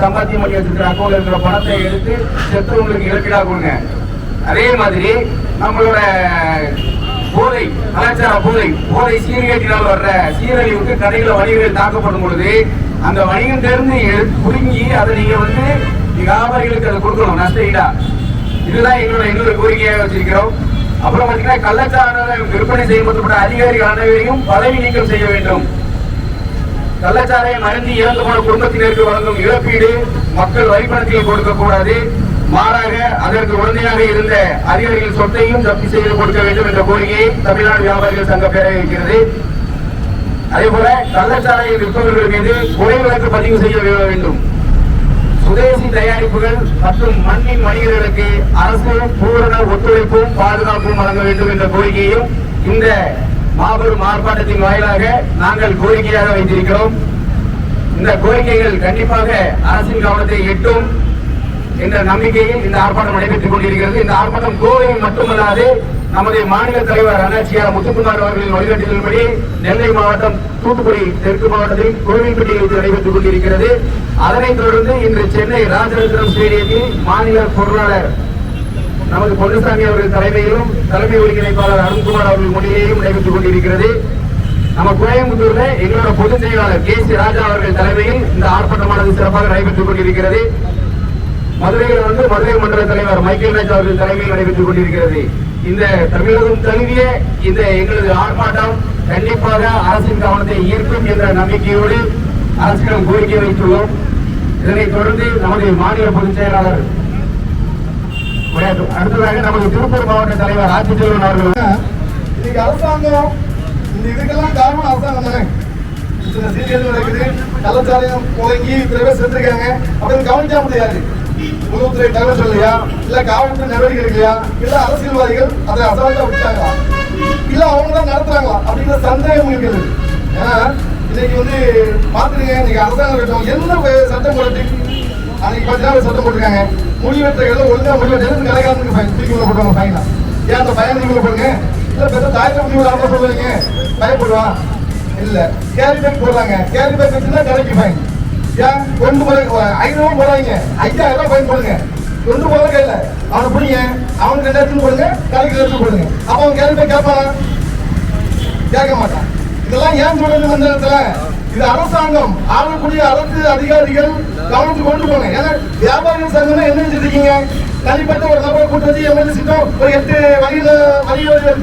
சம்பாத்தியம் பண்ணி வச்சிருக்கிற அக்கௌண்ட்ல இருக்கிற பணத்தை எடுத்து செத்தவங்களுக்கு இழப்பீடா கொடுங்க. அதே மாதிரி நம்மளோட போதை, கலாச்சார போதை சீர்கேட்டினால் வர்ற சீரழிவுக்கு கடைகளை வணிகர்கள் தாக்கப்படும் பொழுது அந்த வணிகம் தெரிந்து புடுங்கி அதை நீங்க வியாபாரிகளுக்கு அதை கொடுக்கணும் நஷ்ட ஈடா. இதுதான் எங்களோட இன்னொரு கோரிக்கையாக வச்சிருக்கிறோம். அப்புறம் பாத்தீங்கன்னா கள்ளச்சாராய விற்பனை செய்யப்பட்ட அதிகாரிகள் அனைவரையும் பதவி நீக்கம் செய்ய வேண்டும். கள்ளச்சாராயம் அருந்தி இறந்து போன குடும்பத்தினருக்கு வழங்கும் இழப்பீடு மக்கள் வரிப்பணத்தில் கொடுக்க கூடாது. மாறாக அதற்கு உடனடியாக இருந்த அதிகாரிகள் சொத்தையும் ஜப்தி செய்து கொடுக்க வேண்டும் என்ற கோரிக்கையை தமிழ்நாடு வியாபாரிகள் சங்க பேரவை வைக்கிறது. அதே போல கள்ளச்சாராய விற்பவர்கள் மீது கொலை வழக்கு பதிவு செய்ய வேண்டும். சுதேசி தயாரிப்புகள் மற்றும் மண்ணின் வணிகர்களுக்கு அரசு பூரண ஒத்துழைப்பும் பாதுகாப்பும் வழங்க வேண்டும் என்ற கோரிக்கையும் இந்த மாபெரும் ஆர்ப்பாட்டத்தின் வாயிலாக நாங்கள் கோரிக்கையாக வைத்திருக்கிறோம். இந்த கோரிக்கைகள் கண்டிப்பாக அரசின் கவனத்தை எட்டும் என்ற நம்பிக்கையில் இந்த ஆர்ப்பாட்டம் நடைபெற்றுக் கொண்டிருக்கிறது. இந்த ஆர்ப்பாட்டம் கோவையில் மட்டுமல்லாது நமது மாநில தலைவர் அண்ணாச்சியார் முத்துக்குமார் அவர்களின் வழிகாட்டுதல்படி நெல்லை மாவட்டம், தூத்துக்குடி தெற்கு மாவட்டத்தில் கோவில்பட்டியில் நடைபெற்றுக் கொண்டிருக்கிறது. அதனைத் தொடர்ந்து இன்று சென்னை ராஜரத்னம் ஸ்டேடியத்தில் மாநில பொருளாளர் நமது பொன்னுசாமி அவர்கள் தலைமையிலும் தலைமை ஒருங்கிணைப்பாளர் அருண்குமார் அவர்கள் முன்னிலையிலும் நடைபெற்றுக் கொண்டிருக்கிறது. நம்ம கோயம்புத்தூர்ல எங்களோட பொதுச் செயலாளர் KC ராஜா அவர்கள் தலைமையில் இந்த ஆர்ப்பாட்டமானது சிறப்பாக நடைபெற்றுக் கொண்டிருக்கிறது. மதுரையில் மதுரை மண்டல தலைவர் மைக்கேல் ராஜ் அவர்கள் தலைமையில் நடைபெற்றுக் கொண்டிருக்கிறது. இந்த தமிழகம் தழுவிய இந்த எங்களது ஆர்ப்பாட்டம் கண்டிப்பாக அரசின் கவனத்தை ஈர்க்கும் என்ற நம்பிக்கையோடு அரசிடம் கோரிக்கை வைத்துள்ளோம். இதனைத் தொடர்ந்து நமது மாநில பொதுச் செயலாளர் அடுத்ததாக நமது திருப்பூர் மாவட்ட தலைவர் ஆட்சித்தலைவர் அவர்கள் இன்னைக்கு அரசாங்கம் இந்த இதுக்கெல்லாம் காரணம் அரசாங்கம் தானே. சீரியல் நடக்குது, கள்ளச்சாராயம் முழங்கி இத்தனை பேர் செத்துருக்காங்க அப்படின்னு கவனிக்க முடியாது. உளவுத்துறை தகவல் சொல்லையா, இல்ல காவல்துறை நடவடிக்கை எடுக்கலையா, இல்ல அரசியல்வாதிகள் அதை அசால்ட்டா விட்டாங்களா, இல்ல அவங்க தான் நடத்துறாங்களா அப்படிங்கிற சந்தேகம் இருக்குது. ஏன்னா இன்னைக்கு பாத்துருங்க, இன்னைக்கு அரசாங்கம் என்ன சட்டம் போட்டு அன்னைக்கு 10 நாள் சட்டம் போட்டிருக்காங்க. முடிவெற்ற ஒழுங்கா முடிவெற்ற கலைக்காரனுக்கு தூக்கி போட்டுவாங்க ஃபைனா. ஏன் அந்த பையன் தூக்கி போடுங்க? இல்ல பெற்ற தாய்க்கு முடிவு ஆக சொல்லுவீங்க, பயப்படுவான். இல்ல கேரி பேக் போடுறாங்க, கேரி பேக் வச்சுன்னா கடைக்கு ஃபைன். ஏன் கொண்டு போற 500 போடுறாங்க, 5000 ஃபைன் போடுங்க. கொண்டு போற கையில அவனை பிடிங்க, அவனுக்கு 2000 போடுங்க, கடைக்கு 2000 போடுங்க. அப்ப அவன் கேரி பேக் கேட்பான்? கேட்க மாட்டான். இதெல்லாம் ஏன் சொல்றது அந்த இடத்துல? இது அரசாங்கம் ஆளக்கூடிய அரசு அதிகாரிகள் கவனித்து கொண்டு போங்க. ஏன்னா வியாபாரிகள் சங்கம் என்ன வச்சிருக்கீங்க? தனிப்பட்ட ஒரு நபரை கூட்டு வச்சு எம்எல்ஏ ஒரு 8 வணிகர்கள்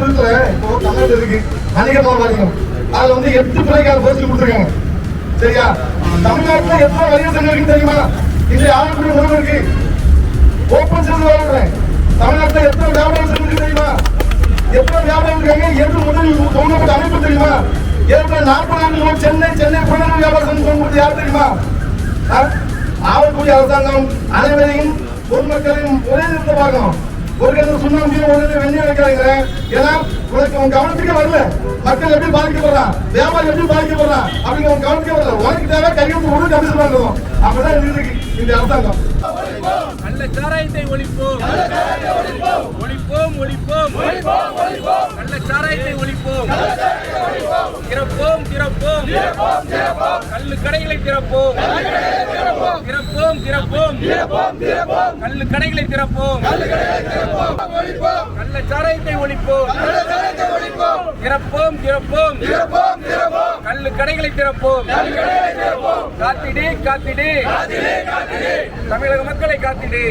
இப்போ தமிழ்நாடு இருக்கு வணிகமான வணிகம். அதுல 8 துறைக்கான போஸ்ட் கொடுத்துருக்காங்க. சரியா? தமிழ்நாட்டுல எத்தனை வணிக சங்கம் இருக்கு தெரியுமா? இன்றைய ஆளக்கூடிய உணவு இருக்கு. ஓப்பன் சேர்ந்து வாழ்றேன். தமிழ்நாட்டுல எத்தனை வியாபார சங்கம் இருக்கு தெரியுமா? எத்தனை வியாபாரம் இருக்காங்க? எது முதல் தோணப்பட்ட அமைப்பு தெரியுமா? 40 ஆண்டுகள் சென்னை புறநகர் வியாபார சங்கம் யார் தெரியுமா? ஆளக்கூடிய அரசாங்கம் அனைவரையும் பொதுமக்களையும் ஒரே நிறுத்த பார்க்கணும். ஒரு கருத்து சுண்ணாம்பு ஒரு வெண்ணெய் வைக்கிறாங்க. ஏன்னா உனக்கு உன் கவனத்துக்கு வரல, மக்கள் எப்படி பாதிக்கப்படுறான், வியாபாரி எப்படி பாதிக்கப்படுறான் அப்படிங்கிற உன் கவனத்துக்கு வரல. உனக்கு தேவை கையெழுத்து கூட கமிஷன் பண்ணணும். அப்பதான் இருக்கு இந்த அரசாங்கம். கள்ளச்சாராயத்தை ஒழிப்போம், ஒழிப்போம், ஒழிப்போம், கள்ளச்சாராயத்தை ஒழிப்போம், திறப்போம், திறப்போம், கள்ளு கடைகளை திறப்போம், திறப்போம், திறப்போம், கள்ளு கடைகளை திறப்போம், கள்ளச்சாராயத்தை ஒழிப்போம், திறப்போம், திறப்போம், கள்ளு கடைகளை திறப்போம். காத்திடு, காத்திடு, தமிழக மக்களை காத்திடு.